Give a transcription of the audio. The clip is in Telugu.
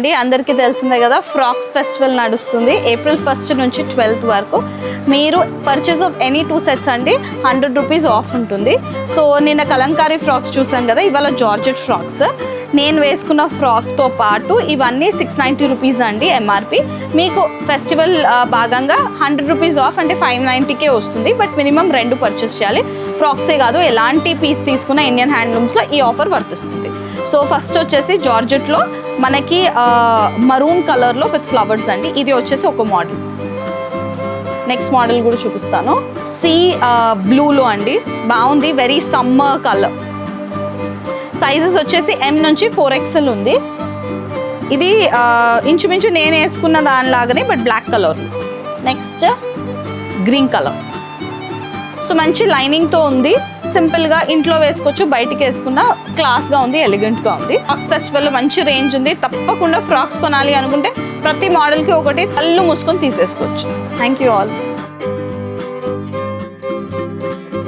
అండి అందరికీ తెలిసిందే కదా, ఫ్రాక్స్ ఫెస్టివల్ నడుస్తుంది ఏప్రిల్ 1 నుంచి 12th వరకు. మీరు పర్చేస్ ఆఫ్ ఎనీ 2 sets అండి 100 రూపీస్ ఆఫ్ ఉంటుంది. సో నిన్న కలంకారీ ఫ్రాక్స్ చూసాం కదా, ఇవాళ జార్జెట్ ఫ్రాక్స్. నేను వేసుకున్న ఫ్రాక్తో పాటు ఇవన్నీ 690 రూపీస్ అండి ఎంఆర్పి. మీకు ఫెస్టివల్ భాగంగా 100 రూపీస్ ఆఫ్ అంటే 590కే వస్తుంది. బట్ మినిమం 2 పర్చేస్ చేయాలి. ఫ్రాక్సే కాదు, ఎలాంటి పీస్ తీసుకున్న ఇండియన్ హ్యాండ్లూమ్స్లో ఈ ఆఫర్ వర్తిస్తుంది. సో ఫస్ట్ వచ్చేసి జార్జెట్లో మనకి మరూన్ కలర్లో విత్ ఫ్లవర్స్ అండి. ఇది వచ్చేసి ఒక మోడల్. నెక్స్ట్ మోడల్ కూడా చూపిస్తాను. సీ బ్లూలో అండి, బాగుంది, వెరీ సమ్మర్ కలర్. సైజెస్ వచ్చేసి M నుంచి 4XL ఉంది. ఇది ఇంచుమించు నేను వేసుకున్న దానిలాగానే but black colour. Next green colour. So మంచి లైనింగ్తో ఉంది, సింపుల్గా ఇంట్లో వేసుకోవచ్చు, బయటికి వేసుకున్న క్లాస్గా ఉంది, ఎలిగెంట్గా ఉంది. ఫ్రాక్స్ ఫెస్టివల్లో మంచి రేంజ్ ఉంది. తప్పకుండా ఫ్రాక్స్ కొనాలి అనుకుంటే ప్రతి మోడల్కి ఒకటి కళ్ళు మూసుకొని తీసేసుకోవచ్చు. Thank you all.